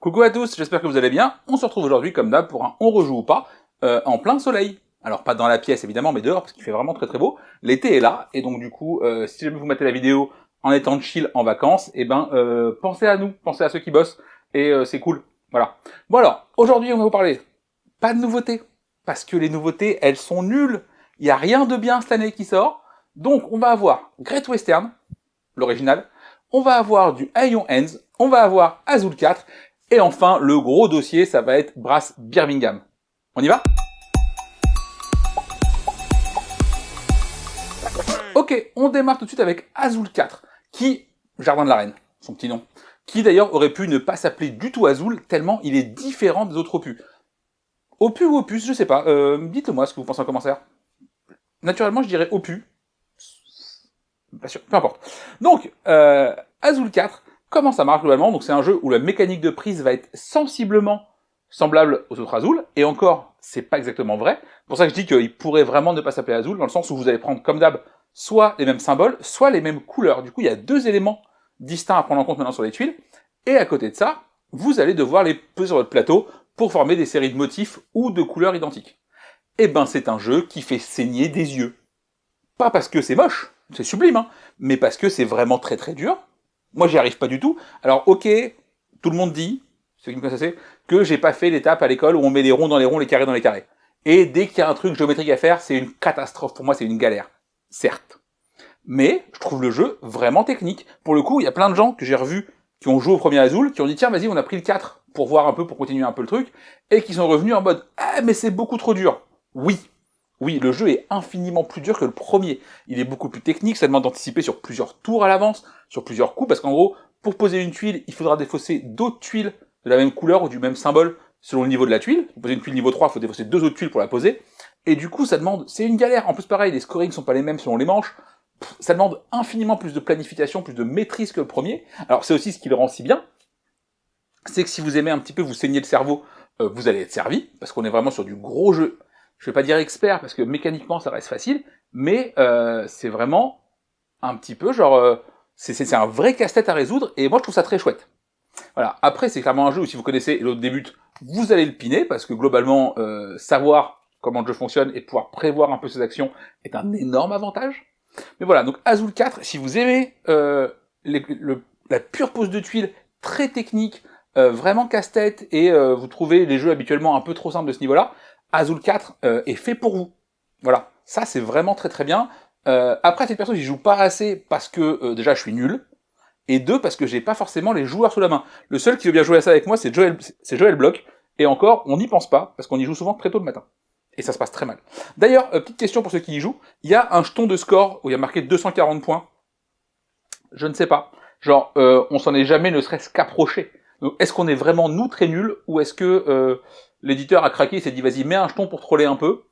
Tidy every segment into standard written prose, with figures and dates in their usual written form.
Coucou à tous, j'espère que vous allez bien. On se retrouve aujourd'hui comme d'hab pour un On rejoue ou pas, en plein soleil. Alors pas dans la pièce évidemment, mais dehors parce qu'il fait vraiment très très beau. L'été est là, et donc du coup, si jamais vous mettez la vidéo en étant chill en vacances, et ben pensez à nous, pensez à ceux qui bossent, et c'est cool. Voilà. Bon alors, aujourd'hui on va vous parler, pas de nouveautés, parce que les nouveautés, elles sont nulles. Il n'y a rien de bien cette année qui sort. Donc on va avoir Great Western, l'original, on va avoir du Iron Hands, on va avoir Azul 4, et enfin, le gros dossier, ça va être Brass Birmingham. On y va? Ok, on démarre tout de suite avec Azul 4, qui, Jardin de la Reine, son petit nom, qui d'ailleurs aurait pu ne pas s'appeler du tout Azul, tellement il est différent des autres opus. Opus ou opus, je sais pas, dites-le moi ce que vous pensez en commentaire. Naturellement, je dirais opus. Pas sûr, peu importe. Donc, Azul 4, comment ça marche globalement? Donc c'est un jeu où la mécanique de prise va être sensiblement semblable aux autres Azul, et encore, c'est pas exactement vrai. C'est pour ça que je dis qu'il pourrait vraiment ne pas s'appeler Azul, dans le sens où vous allez prendre, comme d'hab, soit les mêmes symboles, soit les mêmes couleurs. Du coup, il y a deux éléments distincts à prendre en compte maintenant sur les tuiles, et à côté de ça, vous allez devoir les peser sur votre plateau pour former des séries de motifs ou de couleurs identiques. Et ben, c'est un jeu qui fait saigner des yeux. Pas parce que c'est moche, c'est sublime, hein, mais parce que c'est vraiment très très dur. Moi, j'y arrive pas du tout. Alors, ok, tout le monde dit, ceux qui me connaissent, que j'ai pas fait l'étape à l'école où on met les ronds dans les ronds, les carrés dans les carrés. Et dès qu'il y a un truc géométrique à faire, c'est une catastrophe. Pour moi, c'est une galère. Certes. Mais je trouve le jeu vraiment technique. Pour le coup, il y a plein de gens que j'ai revus qui ont joué au premier Azul, qui ont dit tiens, vas-y, on a pris le 4 pour voir un peu, pour continuer un peu le truc, et qui sont revenus en mode ah, mais c'est beaucoup trop dur. Oui, oui, le jeu est infiniment plus dur que le premier. Il est beaucoup plus technique, ça demande d'anticiper sur plusieurs tours à l'avance, sur plusieurs coups, parce qu'en gros, pour poser une tuile, il faudra défausser d'autres tuiles de la même couleur ou du même symbole selon le niveau de la tuile. Pour poser une tuile niveau 3, il faut défausser deux autres tuiles pour la poser. Et du coup, ça demande, c'est une galère. En plus, pareil, les scorings sont pas les mêmes selon les manches. Ça demande infiniment plus de planification, plus de maîtrise que le premier. Alors, c'est aussi ce qui le rend si bien. C'est que si vous aimez un petit peu vous saigner le cerveau, vous allez être servi, parce qu'on est vraiment sur du gros jeu. Je vais pas dire expert, parce que mécaniquement ça reste facile, mais c'est vraiment un petit peu genre, c'est un vrai casse-tête à résoudre, et moi je trouve ça très chouette. Voilà. Après, c'est clairement un jeu où si vous connaissez et l'autre débute, vous allez le piner, parce que globalement, savoir comment le jeu fonctionne et pouvoir prévoir un peu ses actions est un énorme avantage. Mais voilà, donc Azul 4, si vous aimez la pure pose de tuiles, très technique, vraiment casse-tête, et vous trouvez les jeux habituellement un peu trop simples de ce niveau-là, Azul 4 est fait pour vous. Voilà, ça c'est vraiment très très bien. Après, à titre perso, j'y joue pas assez parce que déjà je suis nul, et deux, parce que j'ai pas forcément les joueurs sous la main. Le seul qui veut bien jouer à ça avec moi, c'est Joël Bloch, et encore, on n'y pense pas, parce qu'on y joue souvent très tôt le matin. Et ça se passe très mal. D'ailleurs, petite question pour ceux qui y jouent, il y a un jeton de score où il y a marqué 240 points. Je ne sais pas. Genre, on s'en est jamais ne serait-ce qu'approché. Donc, est-ce qu'on est vraiment nous très nuls, ou est-ce que l'éditeur a craqué et s'est dit vas-y, mets un jeton pour troller un peu?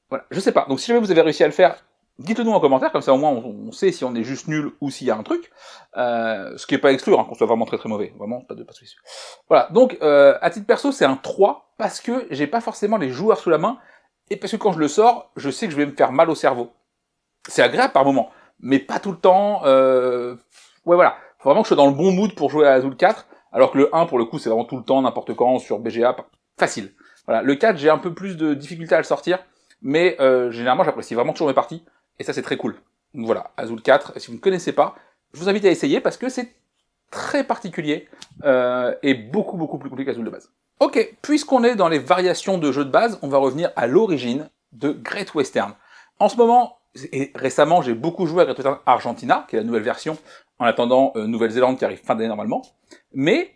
Voilà, je sais pas. Donc si jamais vous avez réussi à le faire, dites-le nous en commentaire, comme ça au moins on sait si on est juste nul ou s'il y a un truc. Ce qui est pas exclure, hein, qu'on soit vraiment très très mauvais. Vraiment, pas de soucis. Voilà, donc à titre perso, c'est un 3, parce que j'ai pas forcément les joueurs sous la main, et parce que quand je le sors, je sais que je vais me faire mal au cerveau. C'est agréable par moment, mais pas tout le temps. Ouais, voilà. Faut vraiment que je sois dans le bon mood pour jouer à Azul 4, alors que le 1, pour le coup, c'est vraiment tout le temps, n'importe quand, sur BGA, facile. Voilà, le 4, j'ai un peu plus de difficulté à le sortir, mais généralement, j'apprécie vraiment toujours mes parties, et ça, c'est très cool. Donc voilà, Azul 4, si vous ne connaissez pas, je vous invite à essayer, parce que c'est très particulier, et beaucoup, beaucoup plus compliqué qu'Azul de base. Ok, puisqu'on est dans les variations de jeux de base, on va revenir à l'origine de Great Western. En ce moment, et récemment, j'ai beaucoup joué à Great Western Argentina, qui est la nouvelle version, en attendant Nouvelle-Zélande qui arrive fin d'année normalement, mais,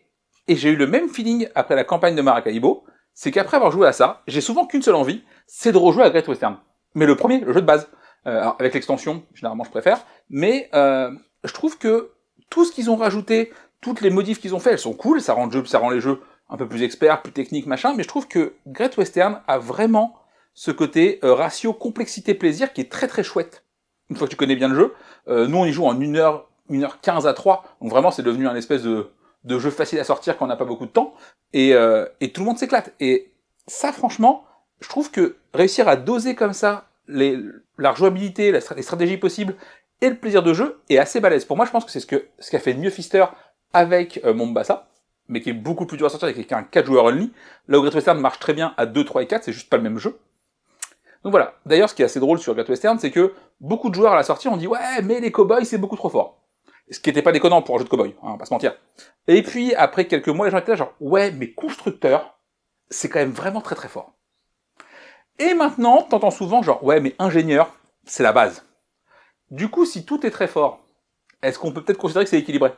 et j'ai eu le même feeling après la campagne de Maracaibo, c'est qu'après avoir joué à ça, j'ai souvent qu'une seule envie, c'est de rejouer à Great Western. Mais le premier, le jeu de base, alors avec l'extension, généralement je préfère, mais je trouve que tout ce qu'ils ont rajouté, toutes les modifs qu'ils ont fait, elles sont cool, ça rend les jeux un peu plus experts, plus techniques, machin, mais je trouve que Great Western a vraiment ce côté ratio complexité-plaisir qui est très très chouette. Une fois que tu connais bien le jeu, nous on y joue en 1h15 à 3, donc vraiment c'est devenu un espèce de jeu facile à sortir quand on n'a pas beaucoup de temps, et tout le monde s'éclate. Et ça franchement, je trouve que réussir à doser comme ça la rejouabilité, les stratégies possibles, et le plaisir de jeu est assez balèze. Pour moi, je pense que c'est ce qu'a fait de mieux Pfister avec Mombasa. mais qui est beaucoup plus dur à sortir avec un 4 joueurs only, là où Great Western marche très bien à 2, 3 et 4, c'est juste pas le même jeu. Donc voilà. D'ailleurs, ce qui est assez drôle sur Great Western, c'est que beaucoup de joueurs à la sortie ont dit « Ouais, mais les cowboys, c'est beaucoup trop fort ». Ce qui était pas déconnant pour un jeu de cowboy, hein, on va pas se mentir. Et puis, après quelques mois, les gens étaient là genre « Ouais, mais constructeur, c'est quand même vraiment très très fort ». Et maintenant, t'entends souvent genre « Ouais, mais ingénieur, c'est la base ». Du coup, si tout est très fort, est-ce qu'on peut peut-être considérer que c'est équilibré?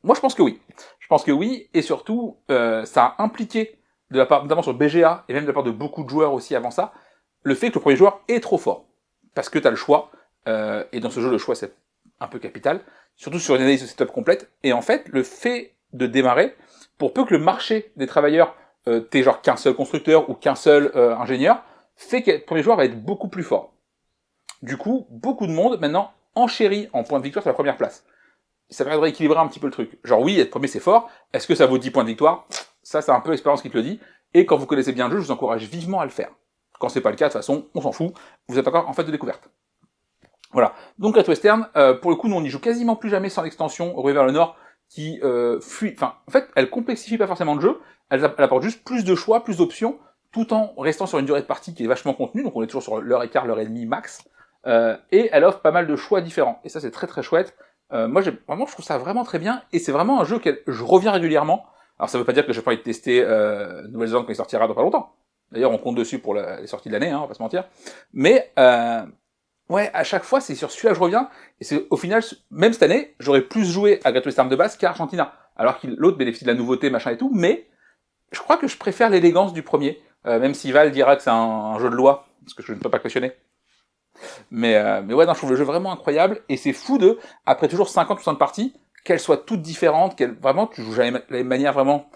Moi, je pense que oui. Je pense que oui, et surtout, ça a impliqué, de la part, notamment sur BGA, et même de la part de beaucoup de joueurs aussi avant ça, le fait que le premier joueur est trop fort. Parce que t'as le choix, et dans ce jeu, le choix, c'est un peu capital, surtout sur une analyse de setup complète, et en fait, le fait de démarrer, pour peu que le marché des travailleurs, t'aies genre qu'un seul constructeur ou qu'un seul ingénieur, fait que le premier joueur va être beaucoup plus fort. Du coup, beaucoup de monde, maintenant, enchérit en points de victoire sur la première place. Ça permet de rééquilibrer un petit peu le truc. Genre oui, être premier c'est fort, est-ce que ça vaut 10 points de victoire? Ça, c'est un peu l'expérience qui te le dit, et quand vous connaissez bien le jeu, je vous encourage vivement à le faire. Quand c'est pas le cas, de toute façon, on s'en fout, vous êtes encore en phase de découverte. Voilà. Donc Great Western, pour le coup, nous on y joue quasiment plus jamais sans l'extension Ruée vers le Nord, qui fuit, enfin, en fait, elle complexifie pas forcément le jeu, elle apporte juste plus de choix, plus d'options, tout en restant sur une durée de partie qui est vachement contenue, donc on est toujours sur l'heure et quart, l'heure et demie max, et elle offre pas mal de choix différents, et ça c'est très très chouette. Moi, vraiment, je trouve ça vraiment très bien, et c'est vraiment un jeu que je reviens régulièrement. Alors, ça veut pas dire que j'ai pas envie de tester Nouvelle-Zélande quand il sortira dans pas longtemps. D'ailleurs, on compte dessus pour les sorties de l'année, hein, on va pas se mentir. Mais, ouais, à chaque fois, c'est sur celui-là que je reviens, et c'est au final, même cette année, j'aurais plus joué à Great Western de base qu'à Argentina. Alors que l'autre bénéficie de la nouveauté, machin et tout, mais je crois que je préfère l'élégance du premier, même si Val dira que c'est un jeu de loi, parce que je ne peux pas cautionner. Mais ouais, non, je trouve le jeu vraiment incroyable, et c'est fou de, après toujours 50 ou 60 parties, qu'elles soient toutes différentes, qu'elles, vraiment, tu joues jamais de la même manière, vraiment.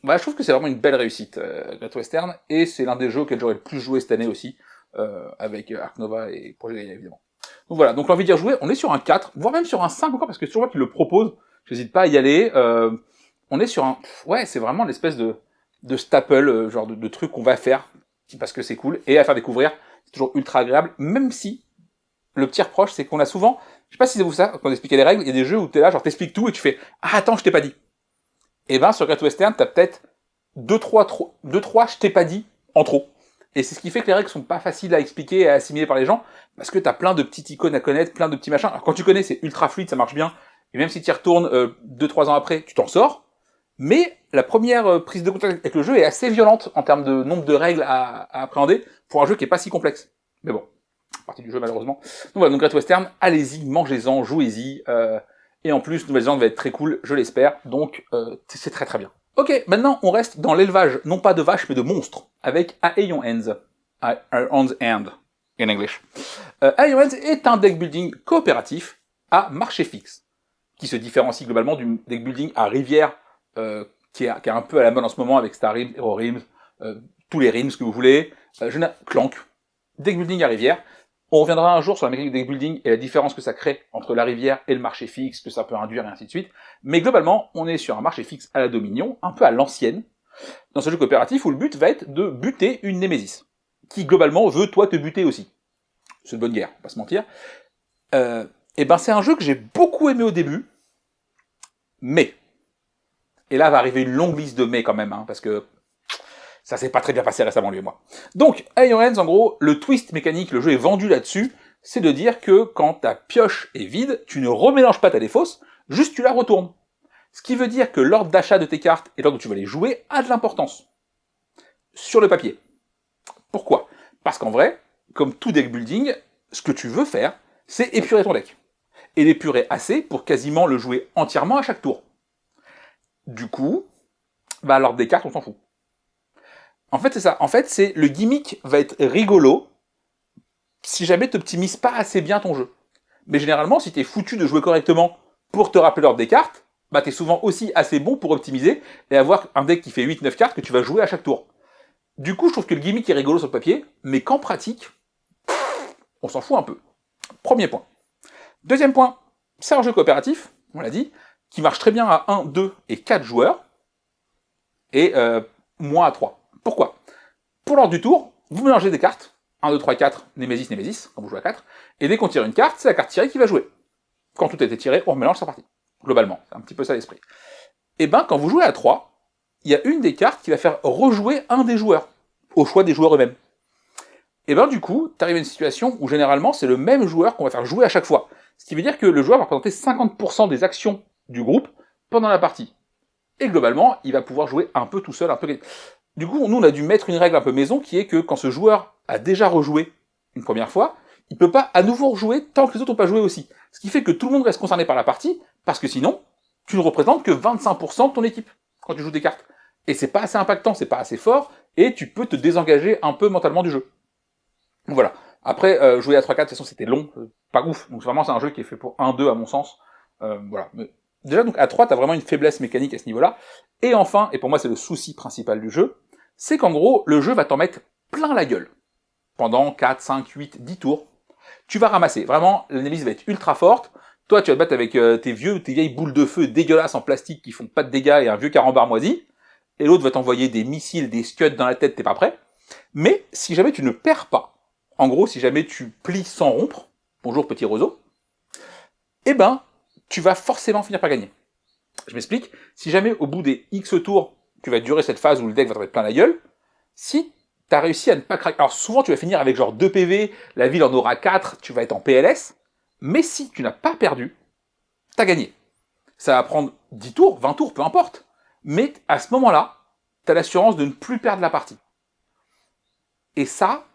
Bah, je trouve que c'est vraiment une belle réussite, Great Western, et c'est l'un des jeux auxquels j'aurais le plus joué cette année aussi, avec Ark Nova et Projet Gaia, évidemment. Donc voilà, donc l'envie d'y rejouer, on est sur un 4, voire même sur un 5 encore, parce que c'est toujours moi qui le propose, j'hésite pas à y aller, on est sur un, ouais, c'est vraiment l'espèce de staple, genre de truc qu'on va faire, parce que c'est cool, et à faire découvrir, c'est toujours ultra agréable, même si, le petit reproche, c'est qu'on a souvent, je sais pas si c'est vous ça, quand on expliquait les règles, il y a des jeux où t'es là, genre t'expliques tout et tu fais « Ah attends, je t'ai pas dit ». Et ben sur Great Western, t'as peut-être 2-3 je t'ai pas dit en trop. Et c'est ce qui fait que les règles sont pas faciles à expliquer et à assimiler par les gens, parce que t'as plein de petites icônes à connaître, plein de petits machins. Alors quand tu connais, c'est ultra fluide, ça marche bien, et même si tu y retournes 2-3 ans après, tu t'en sors. Mais la première prise de contact avec le jeu est assez violente en termes de nombre de règles à appréhender pour un jeu qui est pas si complexe. Mais bon, partie du jeu malheureusement. Donc voilà, donc Great Western, allez-y, mangez-en, jouez-y, et en plus, Nouvelle-Zélande va être très cool, je l'espère, donc c'est très très bien. Ok, maintenant on reste dans l'élevage, non pas de vaches, mais de monstres, avec Aeon Ends. Aeon's End, in English. Aeon Ends est un deck building coopératif à marché fixe, qui se différencie globalement du deck building à rivière, qui est un peu à la mode en ce moment avec Star Rims, Hero Rims, tous les Rims que vous voulez, Clank, deck building à rivière. On reviendra un jour sur la mécanique du deck building et la différence que ça crée entre la rivière et le marché fixe, que ça peut induire et ainsi de suite. Mais globalement, on est sur un marché fixe à la Dominion, un peu à l'ancienne, dans ce jeu coopératif où le but va être de buter une Némésis, qui globalement veut toi te buter aussi. C'est une bonne guerre, on va pas se mentir. Et ben c'est un jeu que j'ai beaucoup aimé au début, mais, et là va arriver une longue liste de mais quand même, hein, parce que ça s'est pas très bien passé récemment, lui et moi. Donc, Aeon Ends, en gros, le twist mécanique, le jeu est vendu là-dessus, c'est de dire que quand ta pioche est vide, tu ne remélanges pas ta défausse, juste tu la retournes. Ce qui veut dire que l'ordre d'achat de tes cartes et l'ordre où tu vas les jouer a de l'importance. Sur le papier. Pourquoi? Parce qu'en vrai, comme tout deck building, ce que tu veux faire, c'est épurer ton deck. Et l'épurer assez pour quasiment le jouer entièrement à chaque tour. Du coup, bah l'ordre des cartes, on s'en fout. En fait, c'est ça. En fait, c'est le gimmick va être rigolo si jamais tu n'optimises pas assez bien ton jeu. Mais généralement, si tu es foutu de jouer correctement pour te rappeler l'ordre des cartes, bah tu es souvent aussi assez bon pour optimiser et avoir un deck qui fait 8-9 cartes que tu vas jouer à chaque tour. Du coup, je trouve que le gimmick est rigolo sur le papier, mais qu'en pratique, on s'en fout un peu. Premier point. Deuxième point, c'est un jeu coopératif, on l'a dit, qui marche très bien à 1, 2 et 4 joueurs, et moins à 3. Pourquoi? Pour l'ordre du tour, vous mélangez des cartes, 1, 2, 3, 4, Némésis, Némésis, quand vous jouez à 4, et dès qu'on tire une carte, c'est la carte tirée qui va jouer. Quand tout a été tiré, on remélange sa partie. Globalement, c'est un petit peu ça l'esprit. Et ben, quand vous jouez à 3, il y a une des cartes qui va faire rejouer un des joueurs, au choix des joueurs eux-mêmes. Et ben du coup, tu arrives à une situation où généralement c'est le même joueur qu'on va faire jouer à chaque fois. Ce qui veut dire que le joueur va représenter 50% des actions du groupe pendant la partie. Et globalement, il va pouvoir jouer un peu tout seul, un peu... Du coup, nous on a dû mettre une règle un peu maison qui est que quand ce joueur a déjà rejoué une première fois, il peut pas à nouveau rejouer tant que les autres n'ont pas joué aussi. Ce qui fait que tout le monde reste concerné par la partie, parce que sinon, tu ne représentes que 25% de ton équipe quand tu joues des cartes. Et c'est pas assez impactant, c'est pas assez fort, et tu peux te désengager un peu mentalement du jeu. Donc voilà. Après, jouer à 3-4, de toute façon, c'était long, pas ouf. Donc vraiment, c'est un jeu qui est fait pour 1-2 à mon sens. Voilà. Mais déjà, donc à 3, t'as vraiment une faiblesse mécanique à ce niveau-là. Et enfin, et pour moi c'est le souci principal du jeu, c'est qu'en gros, le jeu va t'en mettre plein la gueule. Pendant 4, 5, 8, 10 tours. Tu vas ramasser. Vraiment, l'analyse va être ultra forte. Toi, tu vas te battre avec tes vieilles boules de feu dégueulasses en plastique qui font pas de dégâts et un vieux carambar moisi. Et l'autre va t'envoyer des missiles, des scuds dans la tête, t'es pas prêt. Mais si jamais tu ne perds pas, en gros, si jamais tu plies sans rompre, bonjour petit roseau, eh ben, tu vas forcément finir par gagner. Je m'explique, si jamais au bout des X tours, tu vas durer cette phase où le deck va te mettre plein la gueule, si tu as réussi à ne pas craquer, alors souvent tu vas finir avec genre 2 PV, la ville en aura 4, tu vas être en PLS, mais si tu n'as pas perdu, t'as gagné. Ça va prendre 10 tours, 20 tours, peu importe, mais à ce moment-là, t'as l'assurance de ne plus perdre la partie. Et ça,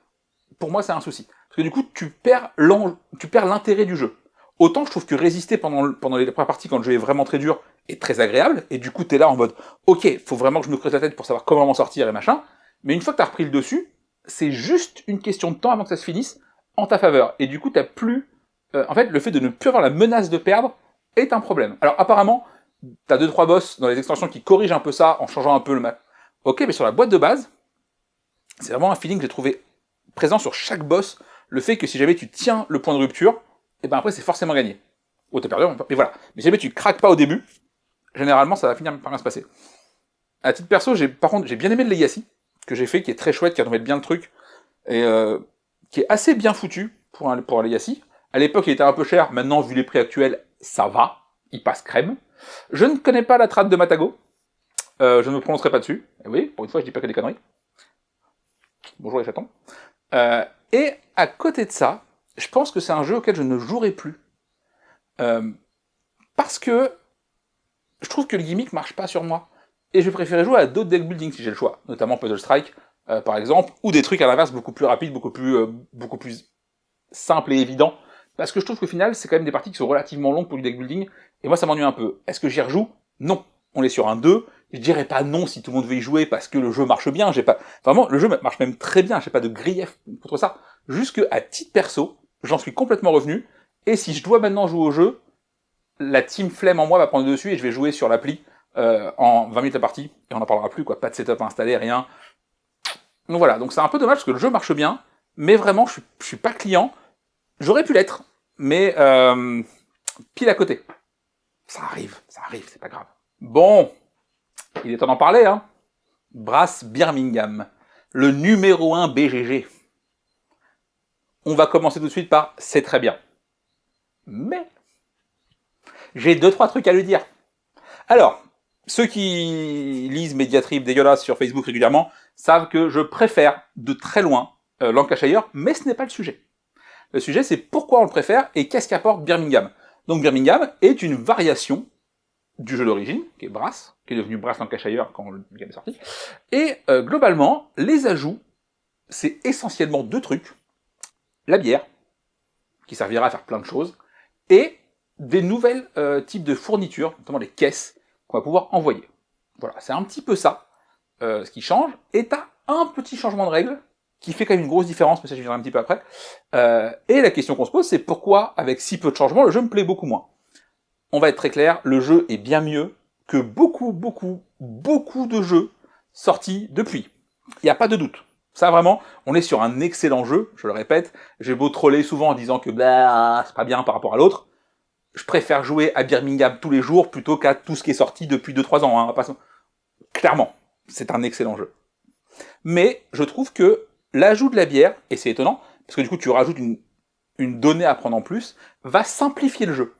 pour moi, c'est un souci. Parce que du coup, tu perds l'intérêt du jeu. Autant je trouve que résister pendant les premières parties, quand le jeu est vraiment très dur, est très agréable, et du coup, t'es là en mode, ok, faut vraiment que je me creuse la tête pour savoir comment m'en sortir et machin, mais une fois que t'as repris le dessus, c'est juste une question de temps avant que ça se finisse en ta faveur. Et du coup, t'as plus... en fait, le fait de ne plus avoir la menace de perdre est un problème. Alors apparemment, t'as 2-3 boss dans les extensions qui corrigent un peu ça en changeant un peu le map. Ok, mais sur la boîte de base, c'est vraiment un feeling que j'ai trouvé présent sur chaque boss, le fait que si jamais tu tiens le point de rupture, et ben après c'est forcément gagné. Oh t'as perdu, mais voilà. Mais si jamais tu craques pas au début, généralement ça va finir par rien se passer. À titre perso, par contre j'ai bien aimé le Legacy, que j'ai fait, qui est très chouette, qui remet bien le truc, et qui est assez bien foutu pour un Legacy. À l'époque il était un peu cher, maintenant vu les prix actuels, ça va, il passe crème. Je ne connais pas la trad de Matago, je ne me prononcerai pas dessus. Et oui, pour une fois je dis pas que des conneries. Bonjour les chatons. Et à côté de ça, je pense que c'est un jeu auquel je ne jouerai plus. Parce que je trouve que le gimmick marche pas sur moi. Et je vais préférer jouer à d'autres deck building si j'ai le choix, notamment Puzzle Strike, par exemple, ou des trucs à l'inverse beaucoup plus rapides, beaucoup plus simples et évidents. Parce que je trouve qu'au final, c'est quand même des parties qui sont relativement longues pour du deck building, et moi ça m'ennuie un peu. Est-ce que j'y rejoue? Non. On est sur un 2, je dirais pas non si tout le monde veut y jouer parce que le jeu marche bien, j'ai pas... Vraiment, le jeu marche même très bien, j'ai pas de grief contre ça. Juste que, à titre perso, j'en suis complètement revenu, et si je dois maintenant jouer au jeu, la team flemme en moi va prendre le dessus et je vais jouer sur l'appli en 20 minutes la partie, et on n'en parlera plus, quoi, pas de setup à installer, rien. Donc voilà, donc c'est un peu dommage parce que le jeu marche bien, mais vraiment, je suis pas client, j'aurais pu l'être, mais pile à côté. Ça arrive, c'est pas grave. Bon, il est temps d'en parler, hein. Brass Birmingham, le numéro 1 BGG. On va commencer tout de suite par « c'est très bien ». Mais, j'ai 2-3 trucs à lui dire. Alors, ceux qui lisent Mediatrip dégueulasse sur Facebook régulièrement savent que je préfère de très loin Lancashire, mais ce n'est pas le sujet. Le sujet, c'est pourquoi on le préfère et qu'est-ce qu'apporte Birmingham. Donc Birmingham est une variation du jeu d'origine, qui est Brass, qui est devenu Brass Lancashire quand le game est sorti. Et globalement, les ajouts, c'est essentiellement 2 trucs. La bière, qui servira à faire plein de choses, et des nouvelles types de fournitures, notamment les caisses, qu'on va pouvoir envoyer. Voilà, c'est un petit peu ça, ce qui change, et t'as un petit changement de règle, qui fait quand même une grosse différence, mais ça je viendrai un petit peu après. Et la question qu'on se pose, c'est pourquoi, avec si peu de changements, le jeu me plaît beaucoup moins. On va être très clair, le jeu est bien mieux que beaucoup de jeux sortis depuis. Il n'y a pas de doute. Ça vraiment, on est sur un excellent jeu, je le répète. J'ai beau troller souvent en disant que bah, c'est pas bien par rapport à l'autre. Je préfère jouer à Birmingham tous les jours plutôt qu'à tout ce qui est sorti depuis 2-3 ans. Hein. Clairement, c'est un excellent jeu. Mais je trouve que l'ajout de la bière, et c'est étonnant, parce que du coup tu rajoutes une donnée à prendre en plus, va simplifier le jeu.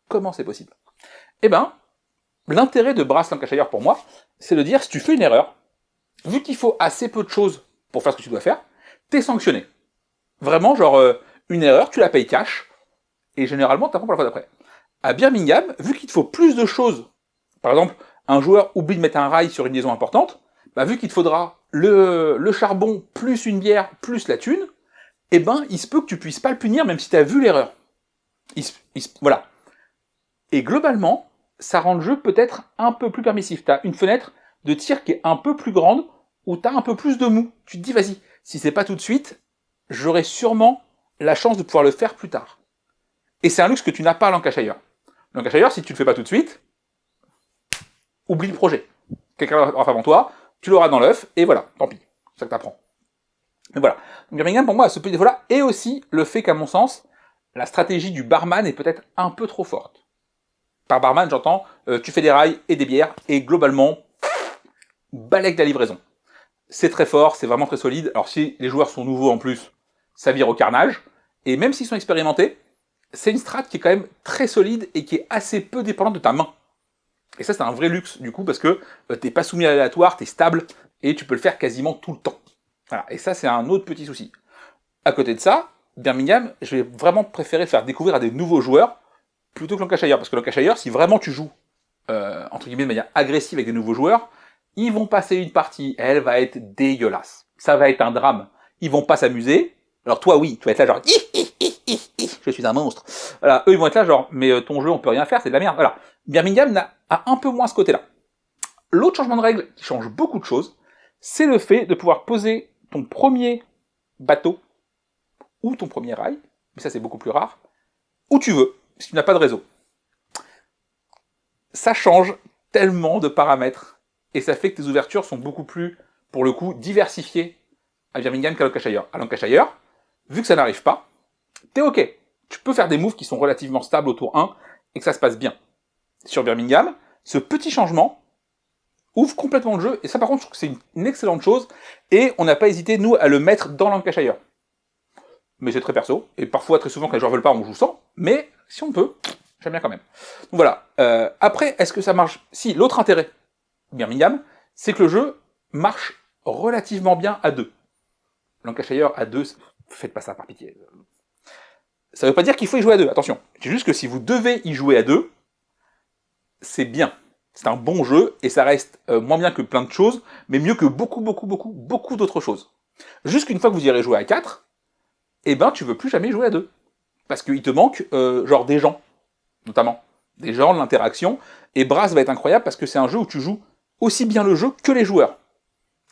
Comment c'est possible? Eh ben, l'intérêt de Brass Lancashire pour moi, c'est de dire, si tu fais une erreur, vu qu'il faut assez peu de choses pour faire ce que tu dois faire, t'es sanctionné. Vraiment, genre, une erreur, tu la payes cash, et généralement, t'apprends pour la fois d'après. À Birmingham, vu qu'il te faut plus de choses, par exemple, un joueur oublie de mettre un rail sur une liaison importante, bah, vu qu'il te faudra le charbon, plus une bière, plus la thune, eh ben, il se peut que tu puisses pas le punir, même si tu as vu l'erreur. Voilà. Et globalement, ça rend le jeu peut-être un peu plus permissif. Tu as une fenêtre de tir qui est un peu plus grande, où tu as un peu plus de mou. Tu te dis, vas-y, si c'est pas tout de suite, j'aurai sûrement la chance de pouvoir le faire plus tard. Et c'est un luxe que tu n'as pas à Lancashire. Lancashire, si tu le fais pas tout de suite, oublie le projet. Quelqu'un l'aura fait avant toi, tu l'auras dans l'œuf, et voilà, tant pis. C'est ça que t'apprends. Mais voilà. Birmingham, pour moi, a ce petit défaut-là, et aussi le fait qu'à mon sens, la stratégie du barman est peut-être un peu trop forte. Par barman, j'entends, tu fais des rails et des bières, et globalement, balèque de la livraison. C'est très fort, c'est vraiment très solide. Alors si les joueurs sont nouveaux en plus, ça vire au carnage. Et même s'ils sont expérimentés, c'est une strat qui est quand même très solide et qui est assez peu dépendante de ta main. Et ça, c'est un vrai luxe, du coup, parce que t'es pas soumis à l'aléatoire, t'es stable, et tu peux le faire quasiment tout le temps. Voilà. Et ça, c'est un autre petit souci. À côté de ça, Birmingham, je vais vraiment préférer faire découvrir à des nouveaux joueurs plutôt que Lancashire. Parce que Lancashire, si vraiment tu joues, entre guillemets, de manière agressive avec des nouveaux joueurs, ils vont passer une partie, elle va être dégueulasse. Ça va être un drame. Ils vont pas s'amuser. Alors toi, oui, tu vas être là genre, je suis un monstre. Voilà, eux, ils vont être là genre, mais ton jeu, on peut rien faire, c'est de la merde. Voilà. Birmingham a un peu moins ce côté-là. L'autre changement de règle qui change beaucoup de choses, c'est le fait de pouvoir poser ton premier bateau ou ton premier rail, mais ça c'est beaucoup plus rare, où tu veux, si tu n'as pas de réseau. Ça change tellement de paramètres, et ça fait que tes ouvertures sont beaucoup plus, pour le coup, diversifiées à Birmingham qu'à Lancashire. À Lancashire, vu que ça n'arrive pas, t'es ok. Tu peux faire des moves qui sont relativement stables au tour 1, et que ça se passe bien. Sur Birmingham, ce petit changement ouvre complètement le jeu, et ça par contre, je trouve que c'est une excellente chose, et on n'a pas hésité, nous, à le mettre dans Lancashire. Mais c'est très perso, et parfois, très souvent, quand les joueurs veulent pas, on joue sans, mais si on peut, j'aime bien quand même. Donc voilà. Après, est-ce que ça marche? Si, l'autre intérêt, Birmingham, c'est que le jeu marche relativement bien à deux. Lancashire à deux, faites pas ça par pitié. Ça veut pas dire qu'il faut y jouer à deux, attention. C'est juste que si vous devez y jouer à deux, c'est bien. C'est un bon jeu, et ça reste moins bien que plein de choses, mais mieux que beaucoup d'autres choses. Jusqu'une fois que vous irez jouer à 4, eh ben tu veux plus jamais jouer à 2. Parce qu'il te manque, genre, des gens, notamment. Des gens, de l'interaction, et Brass va être incroyable parce que c'est un jeu où tu joues aussi bien le jeu que les joueurs.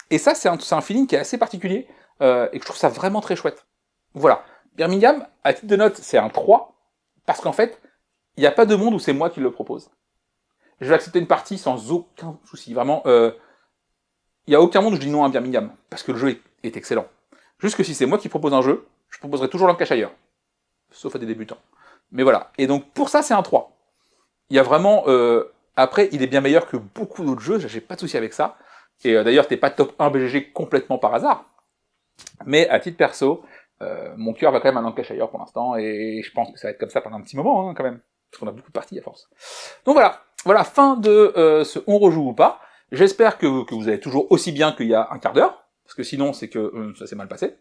Et ça, c'est un feeling qui est assez particulier, et que je trouve ça vraiment très chouette. Voilà. Birmingham, à titre de note, c'est un 3, parce qu'en fait, il n'y a pas de monde où c'est moi qui le propose. Je vais accepter une partie sans aucun souci. Vraiment, il n'y a aucun monde où je dis non à Birmingham, parce que le jeu est excellent. Juste que si c'est moi qui propose un jeu, je proposerai toujours Lancashire. Sauf à des débutants. Mais voilà. Et donc, pour ça, c'est un 3. Il y a vraiment... après, il est bien meilleur que beaucoup d'autres jeux, j'ai pas de souci avec ça. Et d'ailleurs, t'es pas top 1 BGG complètement par hasard. Mais à titre perso, mon cœur va quand même à Lancashire pour l'instant, et je pense que ça va être comme ça pendant un petit moment, hein, quand même. Parce qu'on a beaucoup de parties à force. Donc voilà. Voilà, fin de ce On rejoue ou pas. J'espère que vous avez toujours aussi bien qu'il y a un quart d'heure, parce que sinon c'est que ça s'est mal passé.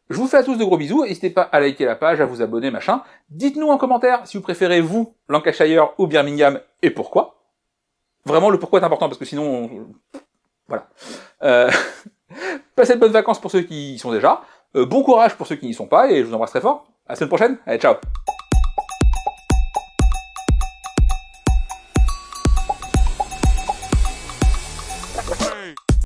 Je vous fais à tous de gros bisous, n'hésitez pas à liker la page, à vous abonner, machin. Dites-nous en commentaire si vous préférez, vous, Lancashire ou Birmingham, et pourquoi. Vraiment, le pourquoi est important, parce que sinon... Voilà. Passez de bonnes vacances pour ceux qui y sont déjà. Bon courage pour ceux qui n'y sont pas, et je vous embrasse très fort. À la semaine prochaine. Allez, ciao.